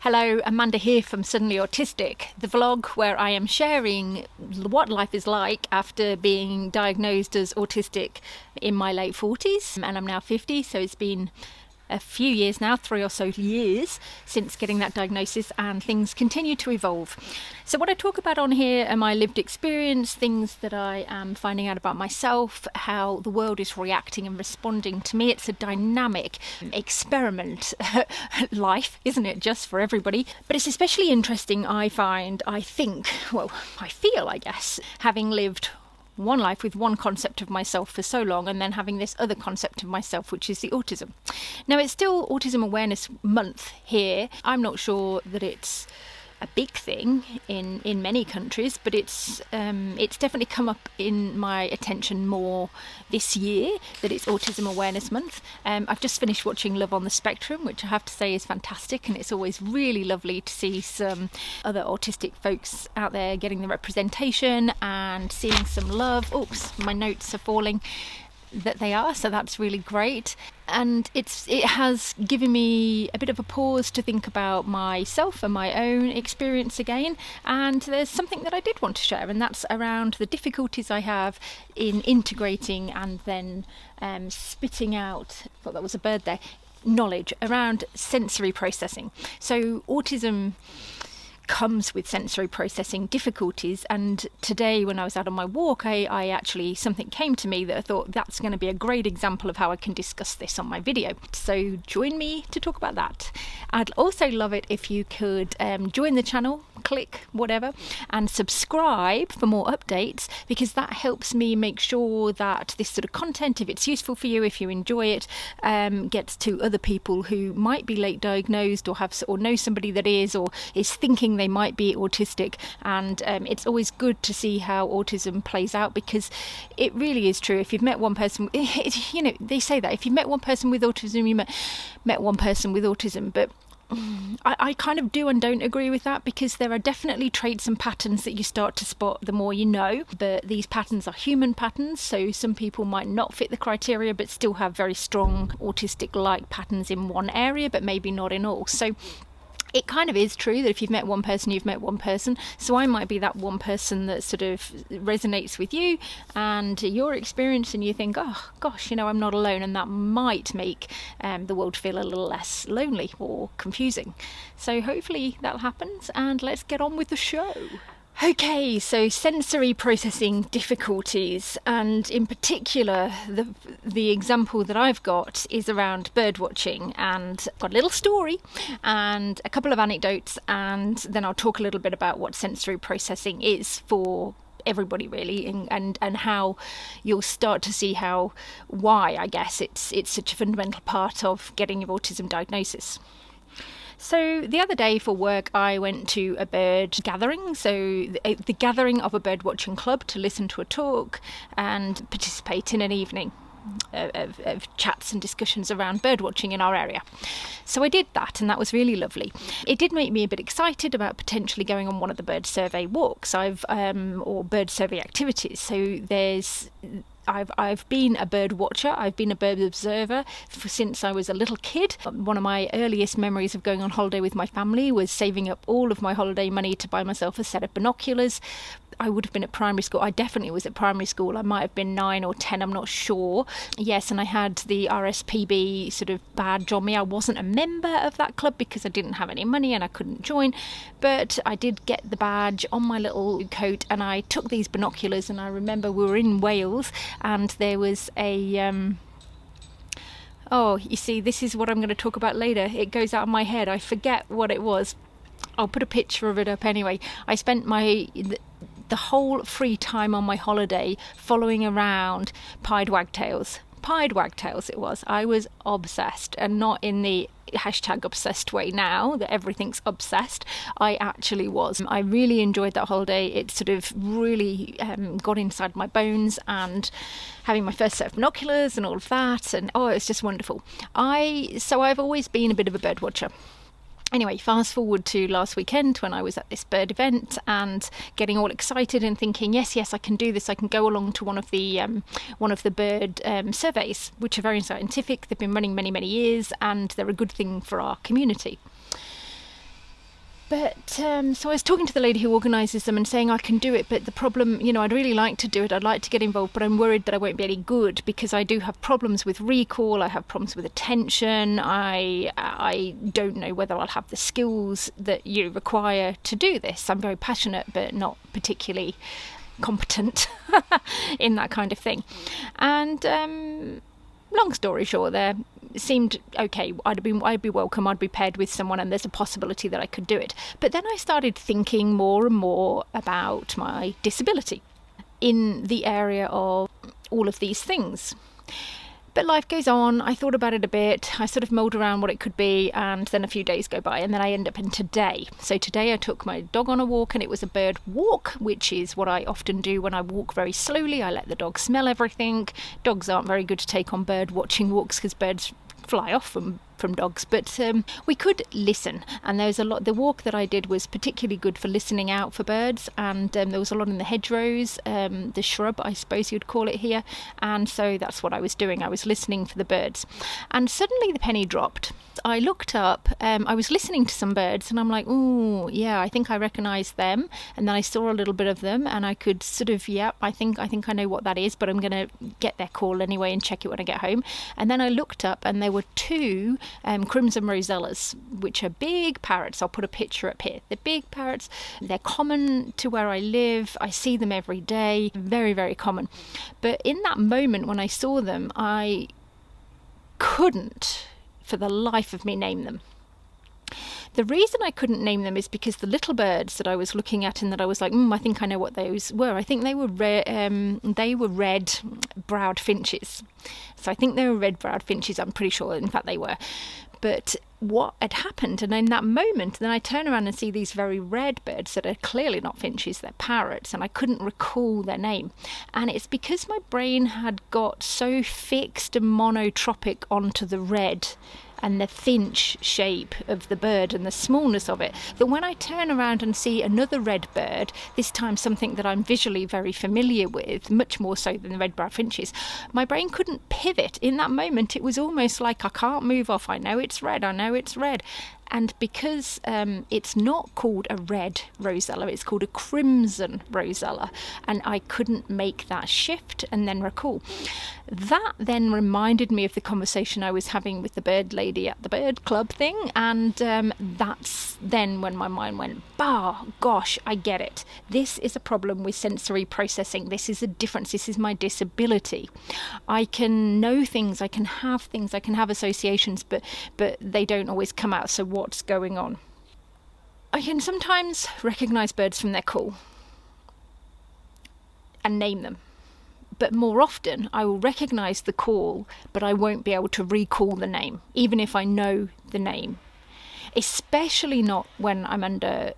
Hello, Amanda here from Suddenly Autistic, the vlog where I am sharing what life is like after being diagnosed as autistic in my late 40s, and I'm now 50, so it's been a few years now, 3 or so years since getting that diagnosis, and things continue to evolve. So what I talk about on here are my lived experience, things that I am finding out about myself, how the world is reacting and responding to me. It's a dynamic experiment life, isn't it, just for everybody? But it's especially interesting, I feel, I guess, having lived one life with one concept of myself for so long, and then having this other concept of myself, which is the autism. Now, it's still Autism Awareness Month here. I'm not sure that it's a big thing in many countries, but it's definitely come up in my attention more this year that it's Autism Awareness Month. I've just finished watching Love on the Spectrum, which I have to say is fantastic, and it's always really lovely to see some other autistic folks out there getting the representation and seeing some love. Oops, my notes are falling. That they are, so that's really great, and it has given me a bit of a pause to think about myself and my own experience again. And there's something that I did want to share, and that's around the difficulties I have in integrating and then spitting out, I thought that was a bird there, knowledge around sensory processing. So autism comes with sensory processing difficulties, and today when I was out on my walk, I actually, something came to me that I thought that's going to be a great example of how I can discuss this on my video. So join me to talk about that. I'd also love it if you could join the channel, click whatever, and subscribe for more updates, because that helps me make sure that this sort of content, if it's useful for you, if you enjoy it, gets to other people who might be late diagnosed or know somebody that is, or is thinking they might be autistic. And it's always good to see how autism plays out, because it really is true. If you've met one person, they say that if you've met one person with autism, you met one person with autism, but I kind of do and don't agree with that, because there are definitely traits and patterns that you start to spot the more you know, but these patterns are human patterns, so some people might not fit the criteria but still have very strong autistic-like patterns in one area, but maybe not in all. So it kind of is true that if you've met one person, you've met one person. So I might be that one person that sort of resonates with you and your experience, and you think, oh gosh, I'm not alone, and that might make the world feel a little less lonely or confusing. So hopefully that happens, and let's get on with the show. Okay, so sensory processing difficulties, and in particular the example that I've got is around birdwatching, and I've got a little story and a couple of anecdotes, and then I'll talk a little bit about what sensory processing is for everybody really, and how you'll start to see why I guess it's such a fundamental part of getting your autism diagnosis. So the other day for work, I went to a bird gathering, so the gathering of a bird watching club to listen to a talk and participate in an evening of chats and discussions around bird watching in our area. So I did that, and that was really lovely. It did make me a bit excited about potentially going on one of the bird survey walks or bird survey activities. So I've been a bird watcher, I've been a bird observer since I was a little kid. One of my earliest memories of going on holiday with my family was saving up all of my holiday money to buy myself a set of binoculars. I would have been at primary school. I definitely was at primary school. I might have been 9 or 10, I'm not sure. Yes, and I had the RSPB sort of badge on me. I wasn't a member of that club because I didn't have any money and I couldn't join, but I did get the badge on my little coat, and I took these binoculars, and I remember we were in Wales, and there was a you see, this is what I'm going to talk about later. It goes out of my head. I forget what it was. I'll put a picture of it up anyway. I spent the whole free time on my holiday following around pied wagtails. Pied wagtails it was. I was obsessed, and not in the #obsessed way now that everything's obsessed. I actually was. I really enjoyed that holiday. It sort of really got inside my bones, and having my first set of binoculars and all of that, and it's just wonderful. I've always been a bit of a bird watcher. Anyway, fast forward to last weekend when I was at this bird event and getting all excited and thinking, yes, I can do this. I can go along to one of the bird surveys, which are very scientific. They've been running many, many years, and they're a good thing for our community. But so I was talking to the lady who organises them and saying I can do it, but the problem, I'd really like to do it, I'd like to get involved, but I'm worried that I won't be any good because I do have problems with recall, I have problems with attention, I don't know whether I'll have the skills that you require to do this. I'm very passionate but not particularly competent in that kind of thing. And long story short, there seemed okay. I'd be welcome. I'd be paired with someone, and there's a possibility that I could do it. But then I started thinking more and more about my disability in the area of all of these things. But life goes on. I thought about it a bit. I sort of mulled around what it could be, and then a few days go by, and then I end up in today. So today I took my dog on a walk, and it was a bird walk, which is what I often do when I walk very slowly. I let the dog smell everything. Dogs aren't very good to take on bird watching walks because birds fly off from dogs, but we could listen, and there was a lot. The walk that I did was particularly good for listening out for birds, and there was a lot in the hedgerows, the shrub I suppose you'd call it here, and so that's what I was doing. I was listening for the birds, and suddenly the penny dropped. I looked up, I was listening to some birds, and I'm like, oh yeah, I think I recognise them, and then I saw a little bit of them, and I could sort of, I think I know what that is, but I'm going to get their call anyway and check it when I get home. And then I looked up, and there were two crimson rosellas, which are big parrots. I'll put a picture up here. They're big parrots. They're common to where I live. I see them every day. Very, very common. But in that moment when I saw them, I couldn't, for the life of me, name them. The reason I couldn't name them is because the little birds that I was looking at and that I was like, I think I know what those were. I think they were red-browed finches. So I think they were red-browed finches. I'm pretty sure, in fact, they were. But what had happened, and in that moment, then I turn around and see these very red birds that are clearly not finches, they're parrots, and I couldn't recall their name. And it's because my brain had got so fixed and monotropic onto the red and the finch shape of the bird and the smallness of it, that when I turn around and see another red bird, this time something that I'm visually very familiar with, much more so than the red-browed finches, my brain couldn't pivot. In that moment, it was almost like I can't move off. I know it's red. And because it's not called a red rosella, it's called a crimson rosella, and I couldn't make that shift and then recall. That then reminded me of the conversation I was having with the bird lady at the bird club thing, and that's then when my mind went, gosh, I get it. This is a problem with sensory processing. This is a difference. This is my disability. I can know things, I can have associations, but they don't always come out. So what's going on? I can sometimes recognise birds from their call and name them. But more often, I will recognise the call, but I won't be able to recall the name, even if I know the name. Especially not when I'm under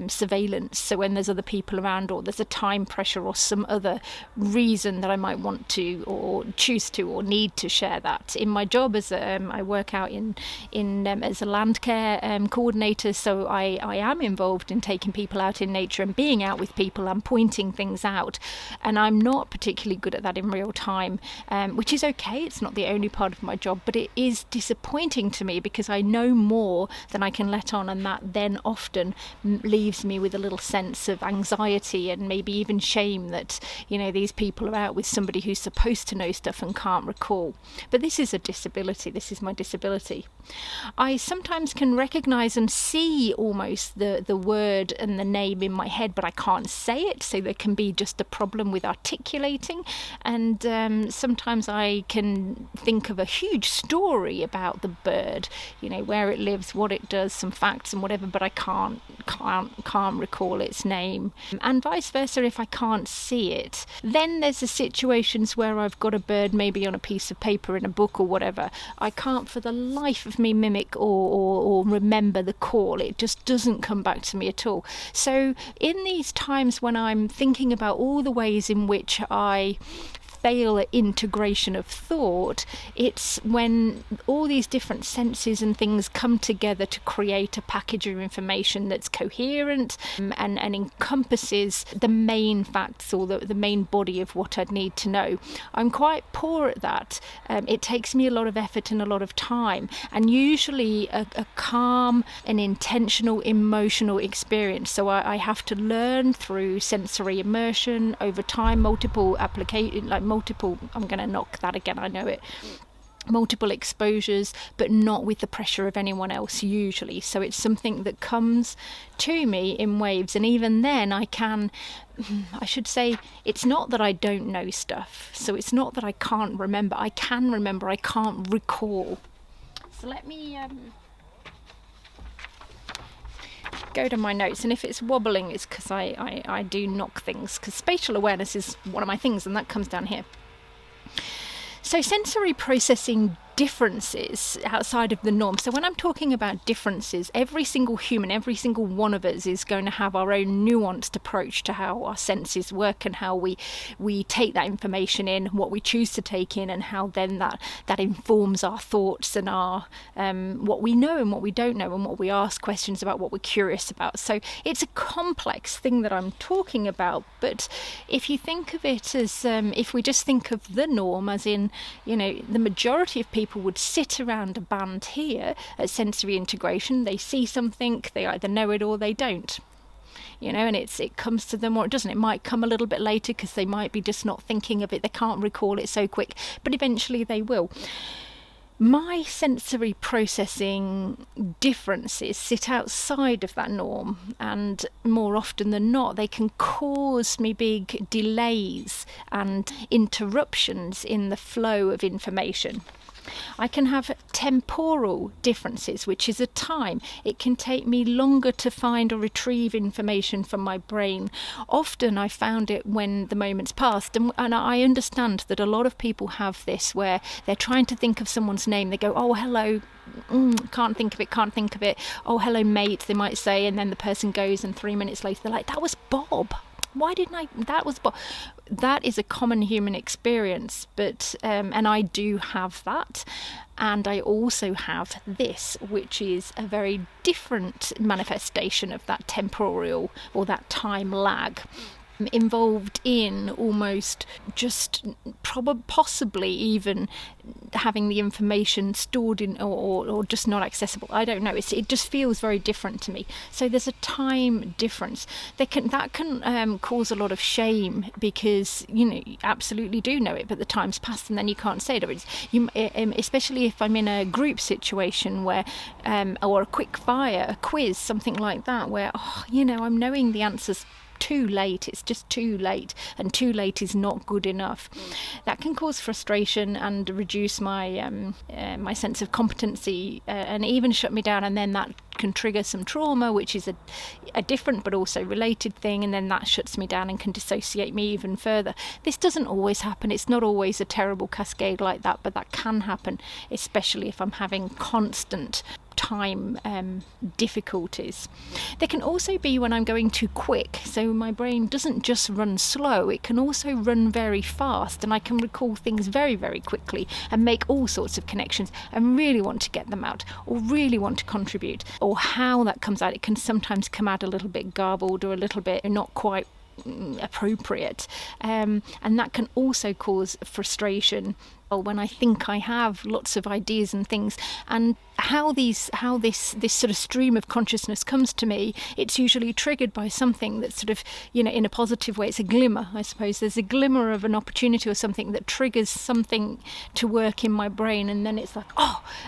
surveillance, so when there's other people around, or there's a time pressure or some other reason that I might want to or choose to or need to share that. In my job as I work out in as a land care coordinator, so I am involved in taking people out in nature and being out with people and pointing things out, and I'm not particularly good at that in real time, which is okay. It's not the only part of my job, but it is disappointing to me because I know more than I can let on, and that then often leaves me with a little sense of anxiety and maybe even shame that, these people are out with somebody who's supposed to know stuff and can't recall. But this is a disability. This is my disability. I sometimes can recognise and see almost the word and the name in my head, but I can't say it, so there can be just a problem with articulating. And sometimes I can think of a huge story about the bird, where it lives, what it does, some facts and whatever, but I can't recall its name. And vice versa, if I can't see it. Then there's the situations where I've got a bird maybe on a piece of paper in a book or whatever. I can't for the life of me mimic or remember the call. It just doesn't come back to me at all. So in these times when I'm thinking about all the ways in which I fail at integration of thought. It's when all these different senses and things come together to create a package of information that's coherent and encompasses the main facts or the main body of what I'd need to know. I'm quite poor at that. It takes me a lot of effort and a lot of time, and usually a calm and intentional emotional experience. So I have to learn through sensory immersion over time, multiple application, like multiple, I'm going to knock that again, I know it, multiple exposures, but not with the pressure of anyone else usually. So it's something that comes to me in waves, and even then I should say, it's not that I don't know stuff. So it's not that I can't remember. I can remember, I can't recall. So let me go to my notes, and if it's wobbling it's because I do knock things, because spatial awareness is one of my things, and that comes down here. So sensory processing differences outside of the norm. So when I'm talking about differences, every single human, every single one of us is going to have our own nuanced approach to how our senses work and how we take that information in, what we choose to take in, and how then that informs our thoughts and our what we know and what we don't know, and what we ask questions about, what we're curious about. So it's a complex thing that I'm talking about. But if you think of it as if we just think of the norm as in, the majority of people would sit around a band here at sensory integration. They see something, they either know it or they don't. And it comes to them or it doesn't. It might come a little bit later because they might be just not thinking of it. They can't recall it so quick, but eventually they will. My sensory processing differences sit outside of that norm, and more often than not they can cause me big delays and interruptions in the flow of information. I can have temporal differences, which is a time. It can take me longer to find or retrieve information from my brain. Often I found it when the moment's passed, and I understand that a lot of people have this where they're trying to think of someone's name. They go, oh, hello, can't think of it. Oh, hello, mate, they might say, and then the person goes, and 3 minutes later they're like, that was Bob. Why didn't I? That was Bob. That is a common human experience, but and I do have that, and I also have this, which is a very different manifestation of that temporal or that time lag, involved in almost just possibly even having the information stored in or just not accessible. I don't know. It just feels very different to me. So there's a time difference. That can cause a lot of shame, because you absolutely do know it, but the time's passed and then you can't say it. Especially if I'm in a group situation where or a quick fire, a quiz, something like that, where I'm knowing the answers too late. It's just too late, and too late is not good enough. That can cause frustration and reduce my my sense of competency, and even shut me down, and then that can trigger some trauma, which is a different but also related thing, and then that shuts me down and can dissociate me even further. This doesn't always happen. It's not always a terrible cascade like that, but that can happen, especially if I'm having constant time difficulties. There can also be when I'm going too quick, so my brain doesn't just run slow, it can also run very fast, and I can recall things very, very quickly and make all sorts of connections and really want to get them out or really want to contribute. Or how that comes out, it can sometimes come out a little bit garbled or a little bit not quite appropriate, and that can also cause frustration when I think I have lots of ideas and things. And how this sort of stream of consciousness comes to me, it's usually triggered by something that's sort of, in a positive way. It's a glimmer, I suppose. There's a glimmer of an opportunity or something that triggers something to work in my brain, and then it's like,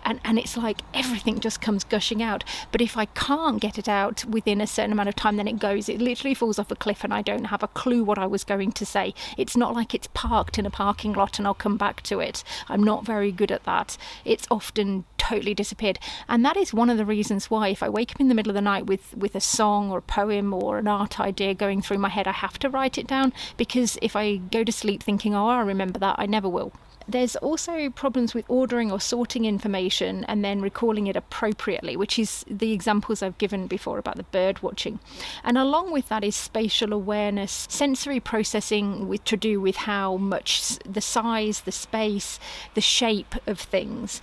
and it's like everything just comes gushing out. But if I can't get it out within a certain amount of time, then it literally falls off a cliff, and I don't have a clue what I was going to say. It's not like it's parked in a parking lot and I'll come back to it. I'm not very good at that. It's often totally disappeared, and that is one of the reasons why if I wake up in the middle of the night with a song or a poem or an art idea going through my head, I have to write it down, because if I go to sleep thinking, I remember that, I never will. There's also problems with ordering or sorting information and then recalling it appropriately, which is the examples I've given before about the bird watching. And along with that is spatial awareness, sensory processing to do with how much the size, the space, the shape of things.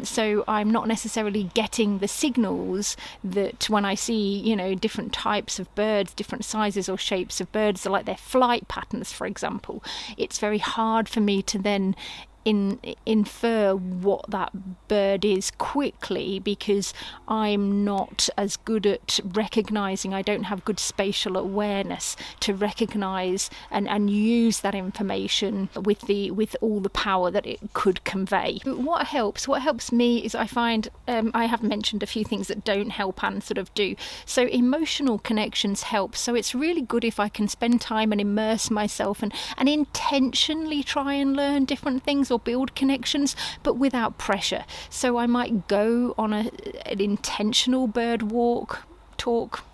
So I'm not necessarily getting the signals that when I see, different types of birds, different sizes or shapes of birds, like their flight patterns, for example. It's very hard for me to then infer what that bird is quickly, because I'm not as good at recognizing. I don't have good spatial awareness to recognize and use that information with all the power that it could convey. What helps me is I find I have mentioned a few things that don't help and sort of do. So emotional connections help. So it's really good if I can spend time and immerse myself and intentionally try and learn different things or build connections, but without pressure. So I might go on an intentional bird walk, talk,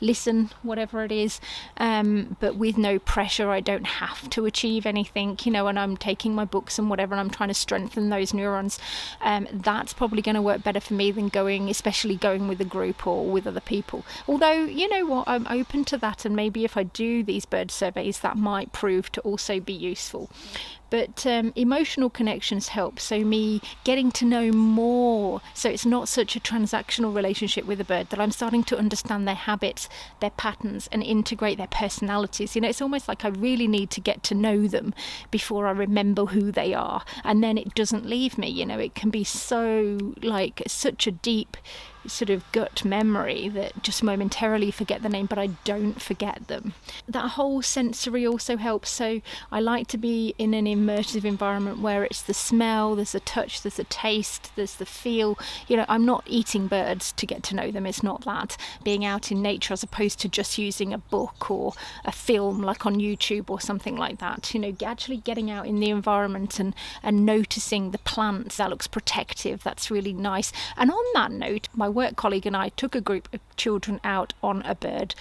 listen, whatever it is, but with no pressure. I don't have to achieve anything, and I'm taking my books and whatever, and I'm trying to strengthen those neurons. That's probably going to work better for me than especially going with a group or with other people. Although, you know what, I'm open to that, and maybe if I do these bird surveys, that might prove to also be useful. But emotional connections help. So me getting to know more. So it's not such a transactional relationship with a bird, that I'm starting to understand their habits, their patterns, and integrate their personalities. It's almost like I really need to get to know them before I remember who they are. And then it doesn't leave me. It can be so such a deep sort of gut memory that just momentarily forget the name, but I don't forget them. That whole sensory also helps. So I like to be in an immersive environment where it's the smell, there's a touch, there's a taste, there's the feel. I'm not eating birds to get to know them. It's not that. Being out in nature as opposed to just using a book or a film like on YouTube or something like that. Actually getting out in the environment and noticing the plants. That looks protective. That's really nice. And on that note, my work colleague and I took a group of children out on a bird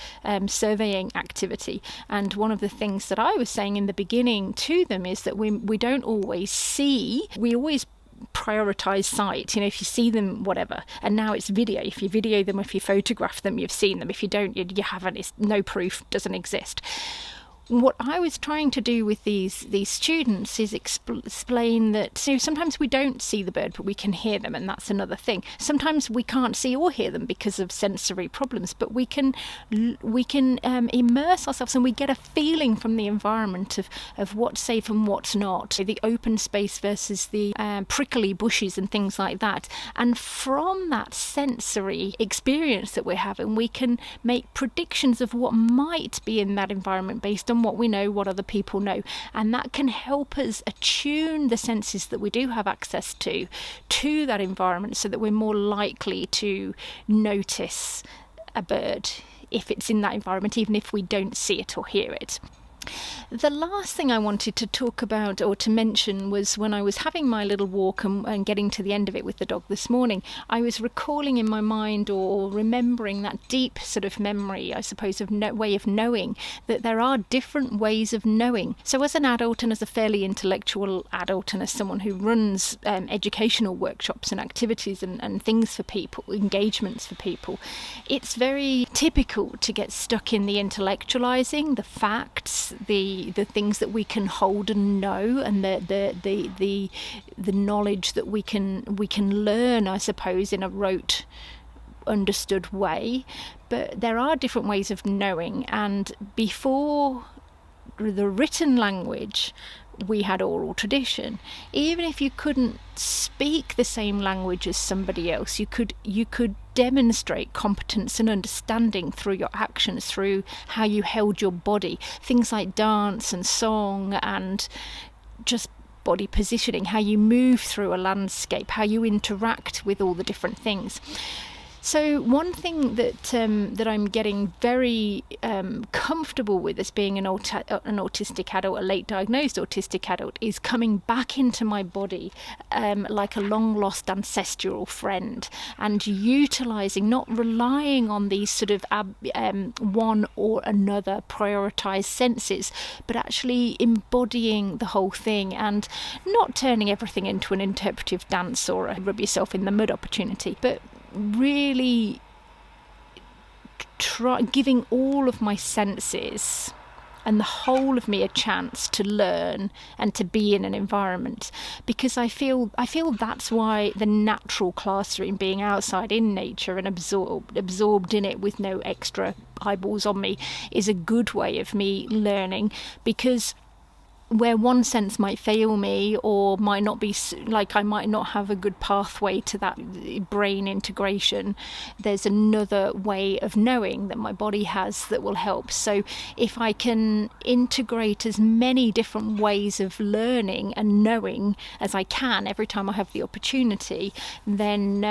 surveying activity, and one of the things that I was saying in the beginning to them is that we don't always see, we always prioritize sight. If you see them, whatever, and now it's video. If you video them, if you photograph them, you've seen them. If you don't, you haven't. It's no proof, doesn't exist. What I was trying to do with these students is explain that sometimes we don't see the bird, but we can hear them, and that's another thing. Sometimes we can't see or hear them because of sensory problems, but we can immerse ourselves, and we get a feeling from the environment of what's safe and what's not, the open space versus the prickly bushes and things like that. And from that sensory experience that we're having, we can make predictions of what might be in that environment based on what we know, what other people know, and that can help us attune the senses that we do have access to that environment, so that we're more likely to notice a bird if it's in that environment, even if we don't see it or hear it. The last thing I wanted to talk about or to mention was when I was having my little walk and getting to the end of it with the dog this morning, I was recalling in my mind or remembering that deep sort of memory, I suppose, of way of knowing that there are different ways of knowing. So as an adult and as a fairly intellectual adult and as someone who runs educational workshops and activities and things for people, engagements for people, it's very typical to get stuck in the intellectualizing, the facts, the things that we can hold and know, and the knowledge that we can learn, I suppose, in a rote, understood way. But there are different ways of knowing, and before the written language, we had oral tradition. Even if you couldn't speak the same language as somebody else, you could demonstrate competence and understanding through your actions, through how you held your body, things like dance and song and just body positioning, how you move through a landscape, how you interact with all the different things. So one thing that I'm getting very comfortable with as being an autistic adult, a late diagnosed autistic adult, is coming back into my body like a long lost ancestral friend, and utilising, not relying on these sort of one or another prioritised senses, but actually embodying the whole thing and not turning everything into an interpretive dance or a rub yourself in the mud opportunity, but really giving all of my senses and the whole of me a chance to learn and to be in an environment, because I feel that's why the natural classroom, being outside in nature and absorbed in it with no extra eyeballs on me, is a good way of me learning. Because where one sense might fail me or might not be, like I might not have a good pathway to that brain integration, there's another way of knowing that my body has that will help. So if I can integrate as many different ways of learning and knowing as I can every time I have the opportunity, then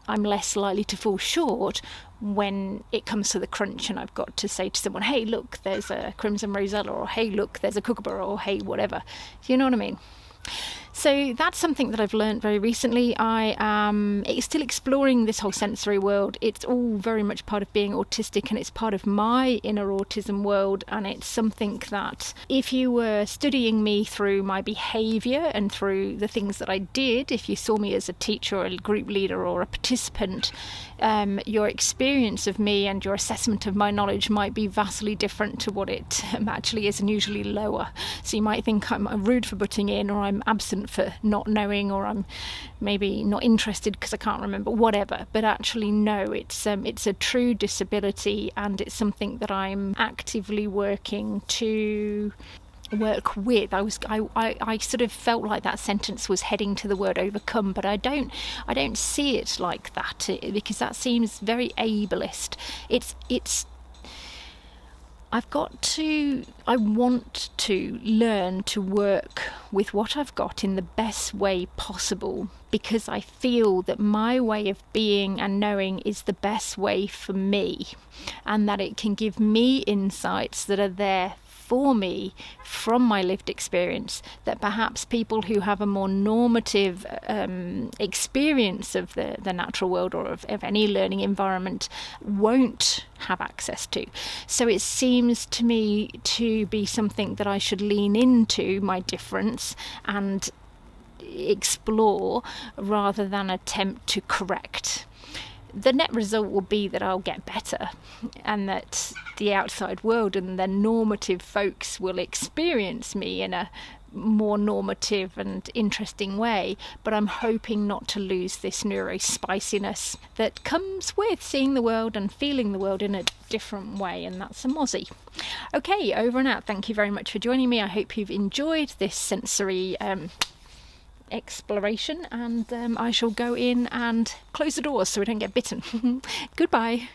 I'm less likely to fall short when it comes to the crunch and I've got to say to someone, hey look, there's a crimson rosella, or hey look, there's a kookaburra, or hey whatever. Do you know what I mean? So that's something that I've learned very recently. I am still exploring this whole sensory world. It's all very much part of being autistic, and it's part of my inner autism world, and it's something that if you were studying me through my behaviour and through the things that I did, if you saw me as a teacher or a group leader or a participant, your experience of me and your assessment of my knowledge might be vastly different to what it actually is, and usually lower. So you might think I'm rude for butting in, or I'm absent for not knowing, or I'm maybe not interested because I can't remember, whatever. But actually no, it's a true disability, and it's something that I'm actively working to work with. I sort of felt like that sentence was heading to the word overcome, but I don't see it like that, because that seems very ableist. I want to learn to work with what I've got in the best way possible, because I feel that my way of being and knowing is the best way for me, and that it can give me insights that are there for me from my lived experience that perhaps people who have a more normative experience of the natural world or of any learning environment won't have access to. So it seems to me to be something that I should lean into my difference and explore rather than attempt to correct. The net result will be that I'll get better, and that the outside world and the normative folks will experience me in a more normative and interesting way. But I'm hoping not to lose this neurospiciness that comes with seeing the world and feeling the world in a different way, and that's a mozzie. Okay, over and out. Thank you very much for joining me. I hope you've enjoyed this sensory exploration, and I shall go in and close the doors so we don't get bitten. Goodbye.